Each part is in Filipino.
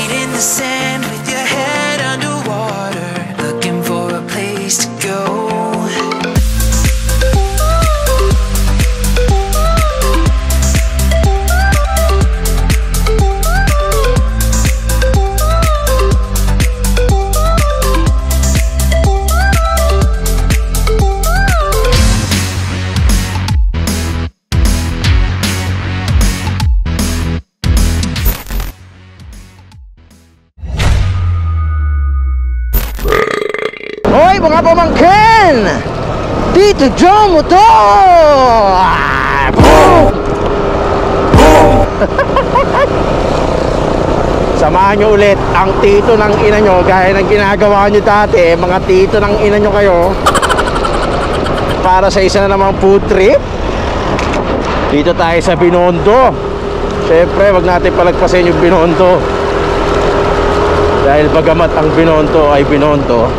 feet in the sand with your head underwater, looking for a place to go. Hoy mga pamangkin! Tito Joe mo to! Boom! Boom! Samahan nyo ulit ang tito ng ina nyo gaya ng ginagawa nyo dati. Mga tito ng ina nyo kayo, para sa isa na namang food trip. Dito tayo sa Binondo. Siyempre wag natin palagpasin yung Binondo, dahil bagamat ang Binondo ay Binondo,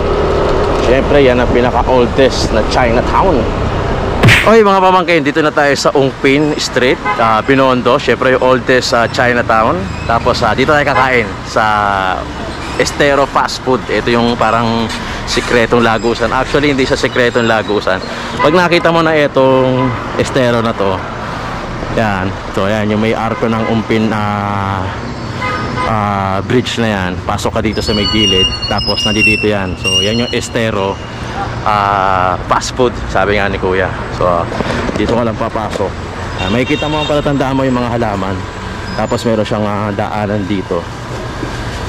siyempre yan ang pinaka-oldest na Chinatown. Okay mga pamangkin, dito na tayo sa Ungpin Street, Binondo. Siyempre yung oldest Chinatown. Tapos dito tayo kakain sa Estero Fast Food. Ito yung parang sikretong lagusan. Actually hindi siya sikretong lagusan. Pag nakita mo na itong Estero na to, yan, so yan yung may arko ng Ungpin bridge na yan. Pasok ka dito sa may gilid, tapos nandito yan. So yan yung Estero fast food, sabi nga ni kuya. So dito ka lang papasok. May kita mo, palatandaan mo yung mga halaman, tapos meron siyang daanan dito,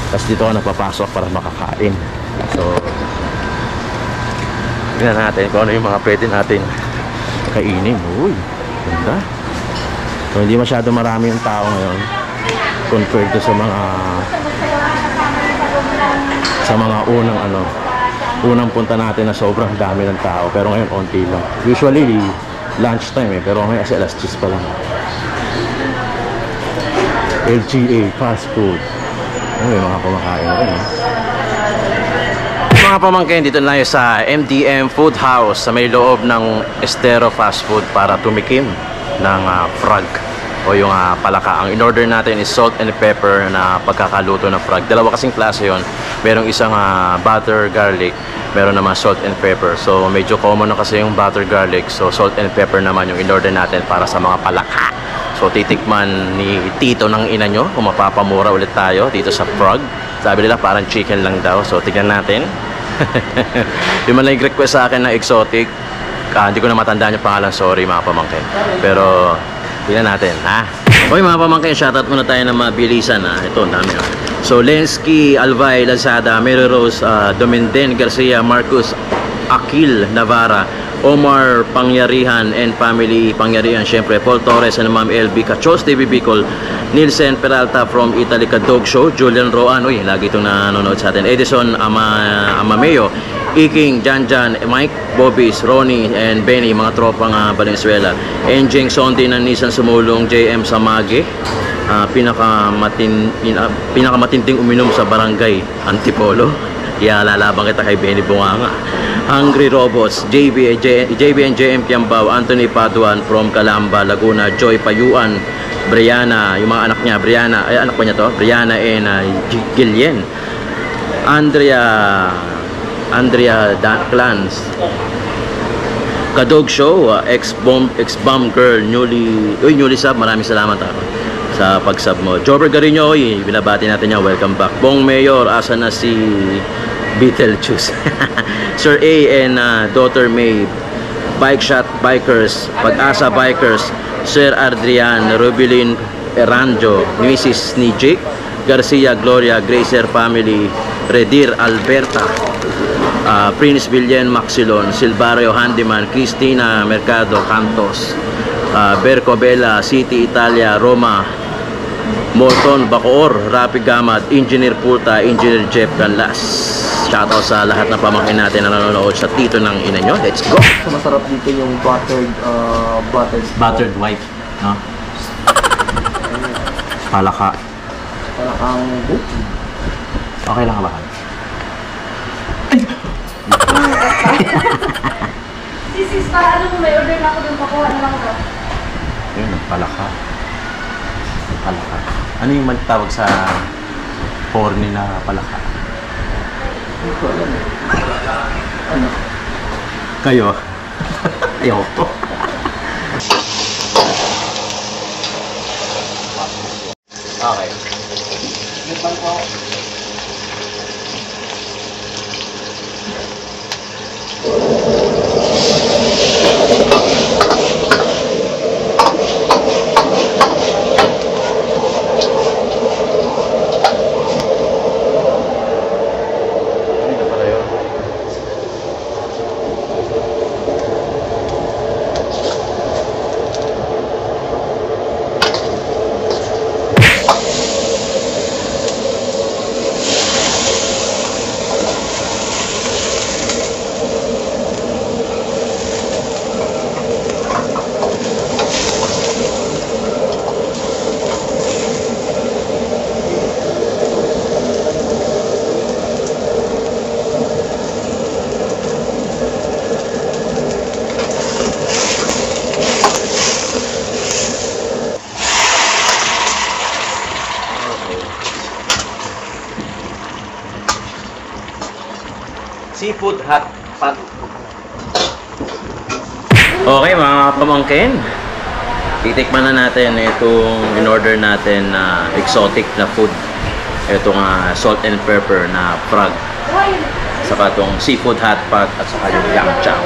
tapos dito ka napapasok para makakain. So tingnan natin kung ano yung mga pwede natin kainin. Uy, ganda. So hindi masyado marami yung tao ngayon compared to sa mga unang punta natin na sobrang dami ng tao. Pero ngayon onti lang. Usually lunch time pero ngayon kasi alas 10 pa lang. LGA fast food. May mga kumakain rin. Mga pamangkin, dito na tayo sa MDM Food House sa may loob ng Estero Fast Food para tumikim ng frog o yung palaka. Ang in-order natin is salt and pepper na pagkakaluto ng frog. Dalawa kasing klase yon. Merong isang butter garlic, meron naman salt and pepper. So medyo common na kasi yung butter garlic, so salt and pepper naman yung in-order natin para sa mga palaka. So titikman ni tito ng ina nyo kung mapapamura ulit tayo dito sa frog. Sabi nila parang chicken lang daw. So tignan natin. Yung man nag-request sa akin na exotic, hindi ko na matandaan yung pangalan, sorry mga pamangkin. Pero tignan natin, ha? Okay mga pamangkin, shoutout muna tayo ng mabilisan, ha? Ito, ang dami, ha? So Lensky, Alvay, Lazada, Mary Rose, Domenden Garcia, Marcus Akil Navarra, Omar Pangyarihan and Family Pangyarihan, syempre Paul Torres and Ma'am LB Cachos, TV Bicol, Nielsen Peralta from Italy Dog Show, Julian Roan, uy, lagi itong nanonood sa atin, Edison Amameo, Iking, Janjan, Mike, Bobis, Ronnie, and Benny, mga tropang Valenzuela. Enjing Sondi ng Nissan Sumulong, JM Samage, pinakamatinding uminom sa barangay Antipolo. Lalabang kita kay Benny Bunganga. Hungry Robots, JB and JM Piambao, Anthony Paduan from Calamba, Laguna, Joy Payuan, Brianna, yung mga anak niya, Brianna, ay anak pa niya to, Brianna and Gillian, Andrea Clans, Kadog Show, ex-bomb girl, newly sub, maraming salamat sa pag-sub mo. Jobber Garino, binabati natin niya, welcome back. Bong Mayor, asa na si Beetlejuice. Sir A and daughter May, Bike Shot Bikers, Pag-asa Bikers, Sir Adrian, Rubilin Eranjo, Mrs. Nijik Garcia, Gloria, Gracer Family, Redir Alberta, Prince Villen Maxilon, Silvario Handyman, Cristina Mercado Cantos, Berco Bella, City Italia, Roma, Morton Bacoor, Rapi Gamat, Engineer Pulta, Engineer Jeff Canlas. Shoutout sa lahat na pamangkin natin na nanonood sa tito ng ina nyo. Let's go! So, masarap dito yung buttered white, no? Palaka. Palakang book. Okay lang ka ba? Sis, para ano mo, may order na ako doon, pakuha na lang ako. Yun, palaka. Palaka. Ano yung magtawag sa horny na palaka. Ano? Kayo? Ayoko. Okay. Seafood hot pot. Okay mga pamangkin, titikman na natin itong in-order natin na exotic na food. Itong salt and pepper na frog, saka itong seafood hot pot at saka yung yang chow.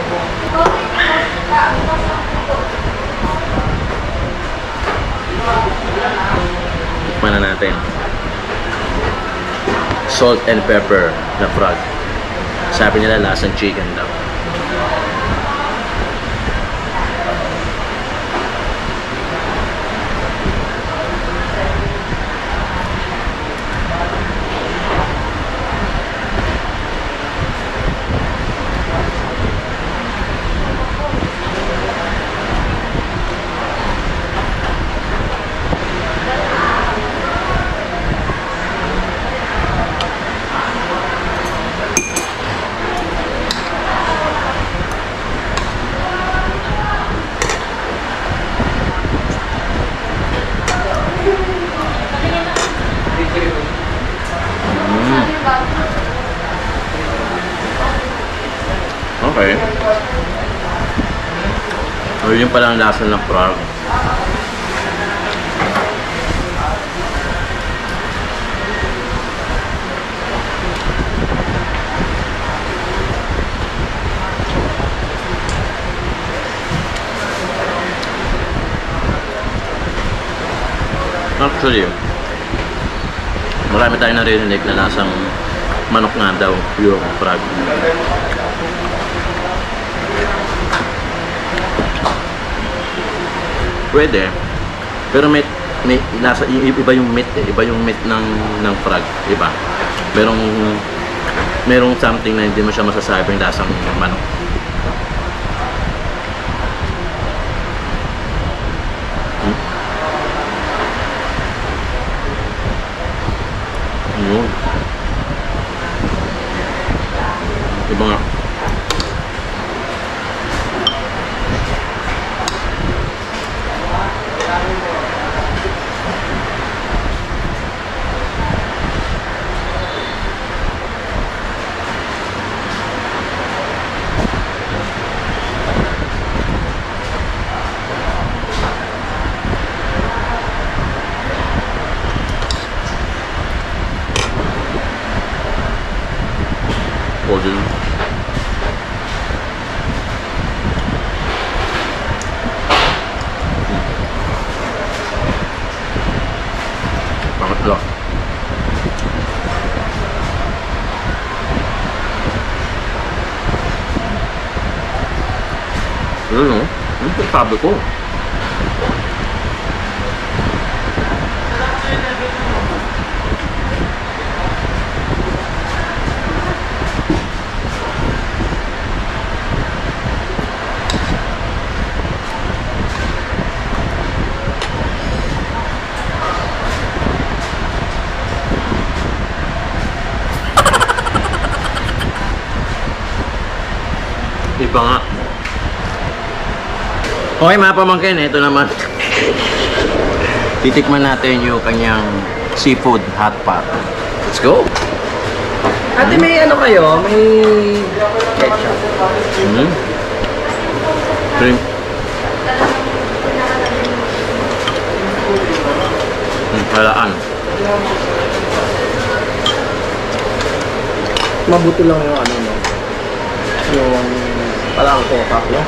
Tikman na natin. Salt and pepper na frog. Sabi nila lasang chicken daw. Okay. So yun pala ang lasa ng frog. Actually, marami tayong narinig na lasang manok nga daw yung frog. Pwede, pero may nasa iba yung meat eh. Iba yung meat ng frog, iba. Merong something na hindi mo siya masasabing lasang manok. Yun. Iba nga. Order. Pangatlo. Ano? Ano sabi ko? Iba nga. Okay mga pamangkin, ito naman. Titikman natin yung kanyang seafood hot pot. Let's go! Ate, may ano kayo? May ketchup. Drink. Halaan. Mabuto lang yung ano, no? Yung parang kokak, no?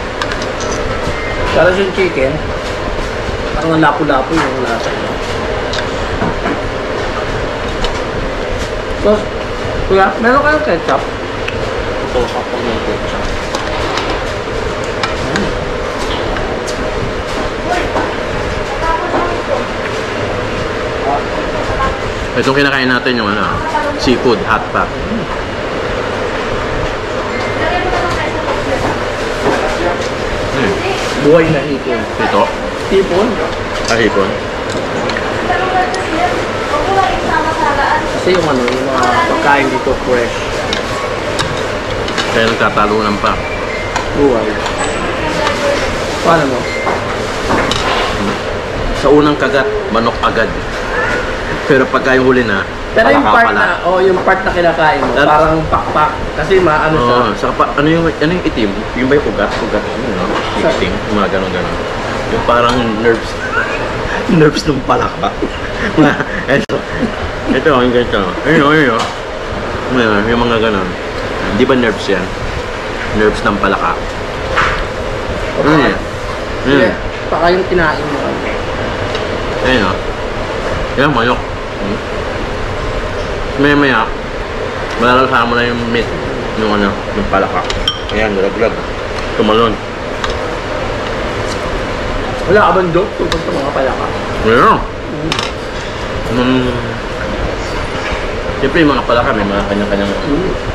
Para yung chicken, parang lapo-lapo yung lasa, no? So, kuya, meron kayong ketchup? Kokak po yung ketchup. Itong kinakain natin yung ano, seafood hot pot. Buhay na hipon. Ito? Hipon? Hipon. Kasi yung ano, yung mga pagkain dito fresh. Kaya nagtatalunan pa. Buhay. Paano mo? Sa unang kagat, manok agad. Pero pagka yung huli na, Pero yung palaka part pala. na, yung part na kinakain mo, That- parang pakpak. Kasi maano siya. Oo, saka pa, ano yung itim? Yung ba yung ugat? Ugat, ano, no? Itim, yung mga ganon-ganon. Yung parang nerves. Nerves ng palaka. ito, yung ganito. Ayun. Yung mga ganon. Di ba nerves yan? Nerves ng palaka. Sige, baka yung kinain mo. Ayun, o. Yan, manok. Maya-maya, malalasahan mo na yung meat, yung ano, yung palaka. Ayan, gulag-gulag. Tumalon. Wala ka bang joke tungkol sa mga palaka? Meron. Siyempre yung mga palaka, may mga kanya-kanyang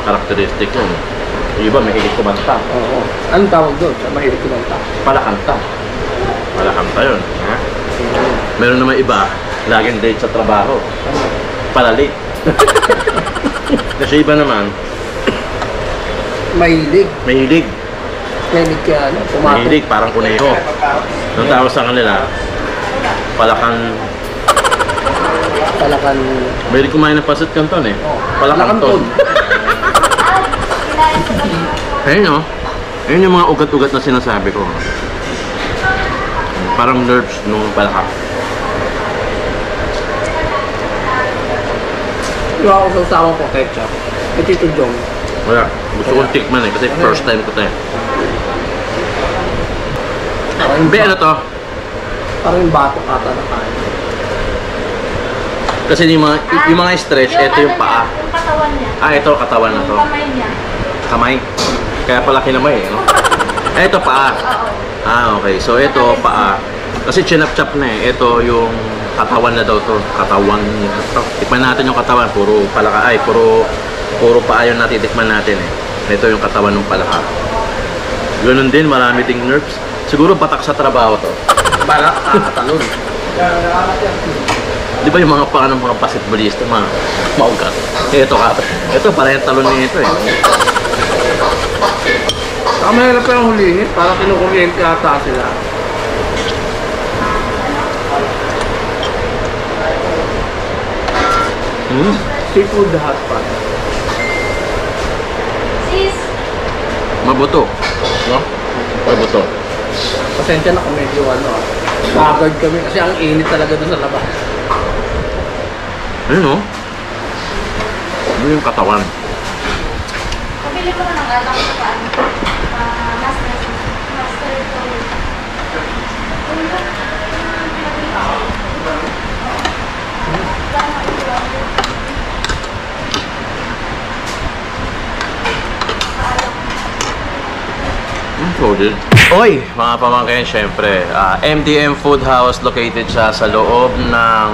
karakteristik yun. Yung iba, may hilig kumanta. Oo. Anong tawag doon sa mahilig kumanta? Palakanta. Palakanta yun. Ha? Meron naman iba, laging late sa trabaho. Palalit. Kasi iba naman, Mahilig. mahilig. Mahilig kaya ano, pumato. Mahilig, parang kuneho. Ang tawag sa kanila, palakan. Palakan. Mahilig kumain ng pasit canton eh. Palakanton. Ayun o. Ayun yung mga ugat-ugat na sinasabi ko. Parang nerves nung palaka. Yung ako sa usawang ko ketchup. Kay Tito Jong. Wala. Gusto kong tikman eh kasi first time ko tayo. Parang Be, ano to? Parang yung batok ata na kain. Kasi yung mga stretch, ito yung paa. Yung katawan niya. Ah, ito katawan na to. Yung kamay niya. Kamay. Kaya pala kinamay eh, no? Ito paa. Oo. Ah, okay. So ito paa. Kasi chinap-chap na eh. Ito yung katawan na daw to. Katawan. Tikman natin yung katawan. Puro palaka. Ay, puro paa yung natitikman natin eh. Ito yung katawan ng palaka. Ganun din, marami ding nerves. Siguro batak sa trabaho to. Balak kakatalon. Di ba yung mga mga basketballista, mga maugat? Ito ka. Ito, para yung talon nito eh. Saka mahirap pa yung hulihin. Parang kinukuryente ata sila. Seafood hot pot. Sis, Mabuto. No? Mabuto. Pasensya na kung medyo ano haggard kami kasi ang init talaga doon sa labas. Ayun o. Ano yung katawan? pabili mo na ng alam sa paano. Master ko. Loaded. Oy, mga pamangkin, syempre, MDM Food House, located siya sa loob ng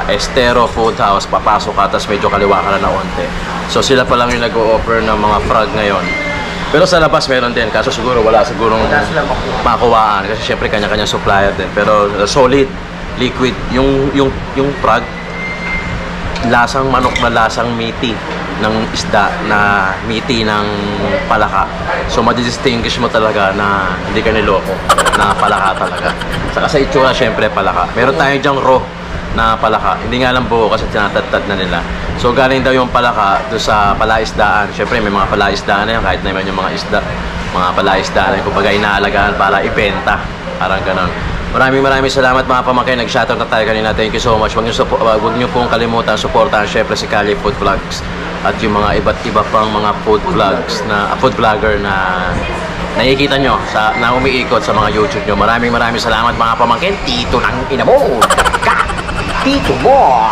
Estero Food House. Papasok ka, tapos medyo kaliwa ka na onte. So sila pa lang yung nag-o-offer ng mga frog ngayon. Pero sa labas meron din, kaso siguro wala sigurong Wala sila makuhaan. Kasi syempre kanya-kanya supplier din. Pero solid, liquid, yung frog, lasang manok na lasang meaty ng isda na meaty ng palaka. So ma-distinguish mo talaga na hindi ka niloko, na palaka talaga. Saka sa itsura syempre palaka. Meron tayo dyang raw na palaka. Hindi nga lang buo kasi tinatad-tad na nila. So galing daw yung palaka doon sa palaisdaan. Syempre may mga palaisdaan na yan, kahit na yung mga isda, mga palaisdaan na kumbaga inaalagaan para ibenta. Parang ganon. Maraming salamat mga pamangkin. Nag-shoutout na tayo kanina. Thank you so much. Huwag niyo pong kalimutan supportahan syempre si Cali Food Vlogs at yung mga iba't iba pang mga food vlogs na food vlogger na nakikita nyo na umiikot sa mga YouTube nyo. Maraming salamat mga pamangkin. Tito ng ina mo. Tito mo.